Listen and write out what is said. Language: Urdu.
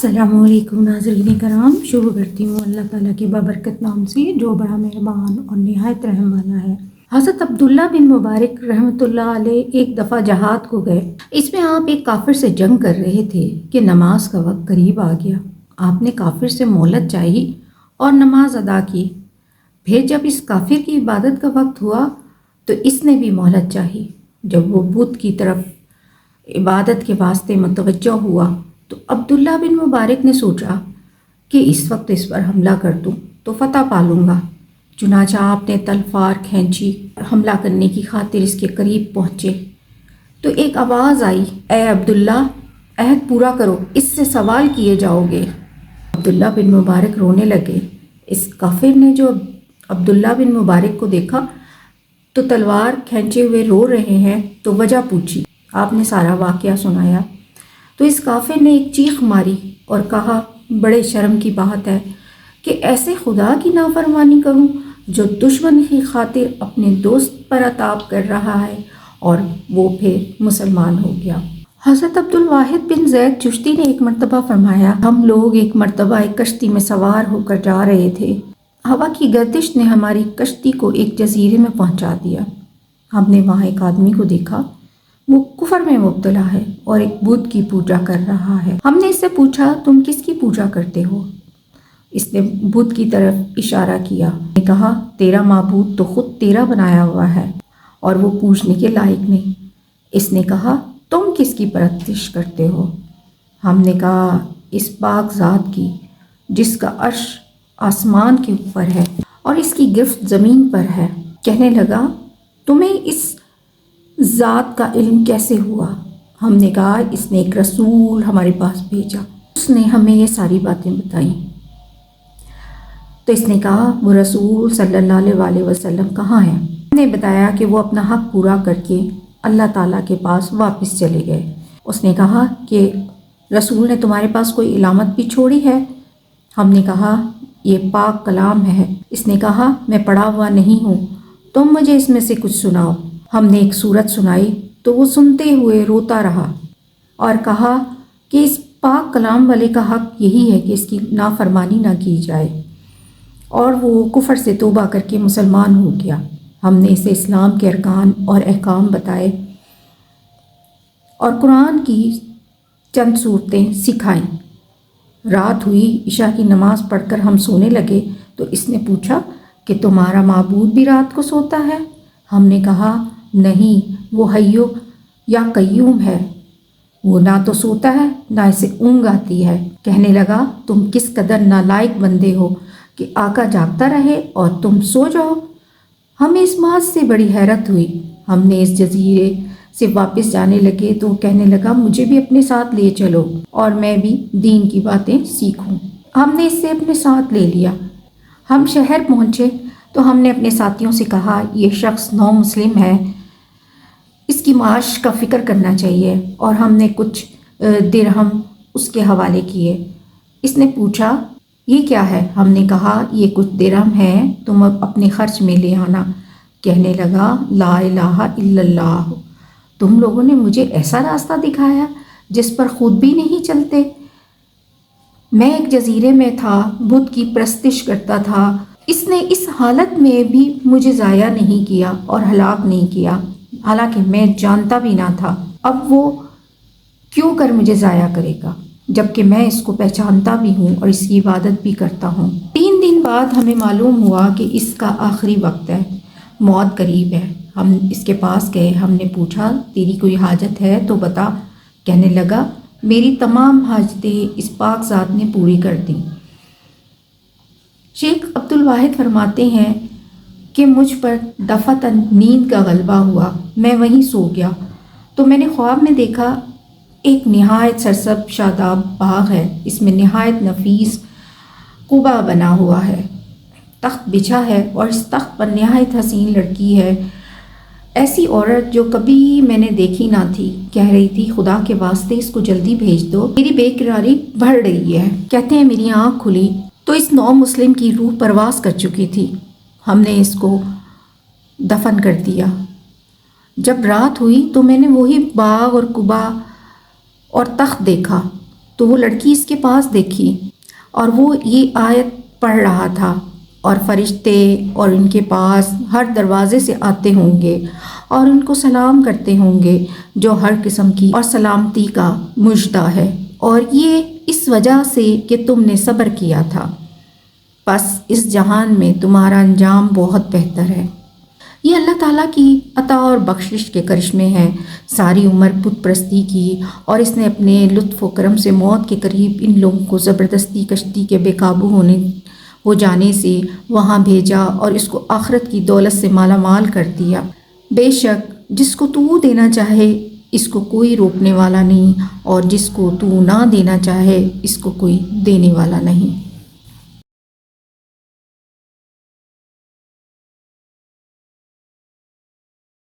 السلام علیکم ناظرین کرام، شروع کرتی ہوں اللہ تعالیٰ کے بابرکت نام سے جو بڑا مہربان اور نہایت رحم والا ہے۔ حضرت عبداللہ بن مبارک رحمۃ اللہ علیہ ایک دفعہ جہاد کو گئے۔ اس میں آپ ایک کافر سے جنگ کر رہے تھے کہ نماز کا وقت قریب آ گیا۔ آپ نے کافر سے مہلت چاہی اور نماز ادا کی۔ پھر جب اس کافر کی عبادت کا وقت ہوا تو اس نے بھی مہلت چاہی۔ جب وہ بت کی طرف عبادت کے واسطے متوجہ ہوا تو عبداللہ بن مبارک نے سوچا کہ اس وقت اس پر حملہ کر دوں تو فتح پا لوں گا۔ چنانچہ آپ نے تلوار کھینچی، حملہ کرنے کی خاطر اس کے قریب پہنچے تو ایک آواز آئی، اے عبداللہ، عہد پورا کرو، اس سے سوال کیے جاؤ گے۔ عبداللہ بن مبارک رونے لگے۔ اس کافر نے جو عبداللہ بن مبارک کو دیکھا تو تلوار کھینچے ہوئے رو رہے ہیں تو وجہ پوچھی۔ آپ نے سارا واقعہ سنایا تو اس کافر نے ایک چیخ ماری اور کہا، بڑے شرم کی بات ہے کہ ایسے خدا کی نافرمانی کروں جو دشمن کی خاطر اپنے دوست پر عتاب کر رہا ہے، اور وہ پھر مسلمان ہو گیا۔ حضرت عبدالواحد بن زید چشتی نے ایک مرتبہ فرمایا، ہم لوگ ایک مرتبہ ایک کشتی میں سوار ہو کر جا رہے تھے۔ ہوا کی گردش نے ہماری کشتی کو ایک جزیرے میں پہنچا دیا۔ ہم نے وہاں ایک آدمی کو دیکھا، وہ کفر میں مبتلا ہے اور ایک بت کی پوجا کر رہا ہے۔ ہم نے اس سے پوچھا، تم کس کی پوجا کرتے ہو؟ اس نے بت کی طرف اشارہ کیا۔ نے کہا، تیرا معبود تو خود تیرا بنایا ہوا ہے اور وہ پوجنے کے لائق نہیں۔ اس نے کہا، تم کس کی پرستش کرتے ہو؟ ہم نے کہا، اس پاک ذات کی جس کا عرش آسمان کے اوپر ہے اور اس کی گرفت زمین پر ہے۔ کہنے لگا، تمہیں اس ذات کا علم کیسے ہوا؟ ہم نے کہا، اس نے ایک رسول ہمارے پاس بھیجا، اس نے ہمیں یہ ساری باتیں بتائیں۔ تو اس نے کہا، وہ رسول صلی اللہ علیہ وسلم کہاں ہیں؟ ہم نے بتایا کہ وہ اپنا حق پورا کر کے اللہ تعالیٰ کے پاس واپس چلے گئے۔ اس نے کہا کہ رسول نے تمہارے پاس کوئی علامت بھی چھوڑی ہے؟ ہم نے کہا، یہ پاک کلام ہے۔ اس نے کہا، میں پڑھا ہوا نہیں ہوں، تم مجھے اس میں سے کچھ سناؤ۔ ہم نے ایک سورت سنائی تو وہ سنتے ہوئے روتا رہا اور کہا کہ اس پاک کلام والے کا حق یہی ہے کہ اس کی نافرمانی نہ کی جائے، اور وہ کفر سے توبہ کر کے مسلمان ہو گیا۔ ہم نے اسے اسلام کے ارکان اور احکام بتائے اور قرآن کی چند صورتیں سکھائیں۔ رات ہوئی، عشاء کی نماز پڑھ کر ہم سونے لگے تو اس نے پوچھا کہ تمہارا معبود بھی رات کو سوتا ہے؟ ہم نے کہا، نہیں، وہ حیو یا قیوم ہے، وہ نہ تو سوتا ہے نہ اسے اونگ آتی ہے۔ کہنے لگا، تم کس قدر نالائق بندے ہو کہ آقا جاگتا رہے اور تم سو جاؤ۔ ہمیں اس بات سے بڑی حیرت ہوئی۔ ہم نے اس جزیرے سے واپس جانے لگے تو وہ کہنے لگا، مجھے بھی اپنے ساتھ لے چلو اور میں بھی دین کی باتیں سیکھوں۔ ہم نے اس سے اپنے ساتھ لے لیا۔ ہم شہر پہنچے تو ہم نے اپنے ساتھیوں سے کہا، یہ شخص نو مسلم ہے، اس کی معاش کا فکر کرنا چاہیے، اور ہم نے کچھ درہم اس کے حوالے کیے۔ اس نے پوچھا، یہ کیا ہے؟ ہم نے کہا، یہ کچھ درہم ہیں، تم اب اپنے خرچ میں لے آنا۔ کہنے لگا، لا الہ الا اللہ، تم لوگوں نے مجھے ایسا راستہ دکھایا جس پر خود بھی نہیں چلتے۔ میں ایک جزیرے میں تھا، بت کی پرستش کرتا تھا، اس نے اس حالت میں بھی مجھے ضائع نہیں کیا اور ہلاک نہیں کیا، حالانکہ میں جانتا بھی نہ تھا۔ اب وہ کیوں کر مجھے ضائع کرے گا جبکہ میں اس کو پہچانتا بھی ہوں اور اس کی عبادت بھی کرتا ہوں۔ 3 دن بعد ہمیں معلوم ہوا کہ اس کا آخری وقت ہے، موت قریب ہے۔ ہم اس کے پاس گئے، ہم نے پوچھا، تیری کوئی حاجت ہے تو بتا۔ کہنے لگا، میری تمام حاجتیں اس پاک ذات نے پوری کر دیں۔ شیخ عبدالواحد فرماتے ہیں کہ مجھ پر دفعتاً نیند کا غلبہ ہوا، میں وہیں سو گیا تو میں نے خواب میں دیکھا ایک نہایت سرسبز شاداب باغ ہے، اس میں نہایت نفیس قبہ بنا ہوا ہے، تخت بچھا ہے اور اس تخت پر نہایت حسین لڑکی ہے، ایسی عورت جو کبھی میں نے دیکھی نہ تھی۔ کہہ رہی تھی، خدا کے واسطے اس کو جلدی بھیج دو، میری بے قراری بڑھ رہی ہے۔ کہتے ہیں میری آنکھ کھلی تو اس نو مسلم کی روح پرواز کر چکی تھی۔ ہم نے اس کو دفن کر دیا۔ جب رات ہوئی تو میں نے وہی باغ اور قبہ اور تخت دیکھا تو وہ لڑکی اس کے پاس دیکھی اور وہ یہ آیت پڑھ رہا تھا، اور فرشتے اور ان کے پاس ہر دروازے سے آتے ہوں گے اور ان کو سلام کرتے ہوں گے، جو ہر قسم کی اور سلامتی کا مژدہ ہے، اور یہ اس وجہ سے کہ تم نے صبر کیا تھا، پس اس جہان میں تمہارا انجام بہت بہتر ہے۔ یہ اللہ تعالیٰ کی عطا اور بخشش کے کرشمے ہیں۔ ساری عمر بت پرستی کی اور اس نے اپنے لطف و کرم سے موت کے قریب ان لوگوں کو زبردستی کشتی کے بے قابو ہو جانے سے وہاں بھیجا اور اس کو آخرت کی دولت سے مالا مال کر دیا۔ بے شک جس کو تو دینا چاہے اس کو کوئی روکنے والا نہیں، اور جس کو تو نہ دینا چاہے اس کو کوئی دینے والا نہیں۔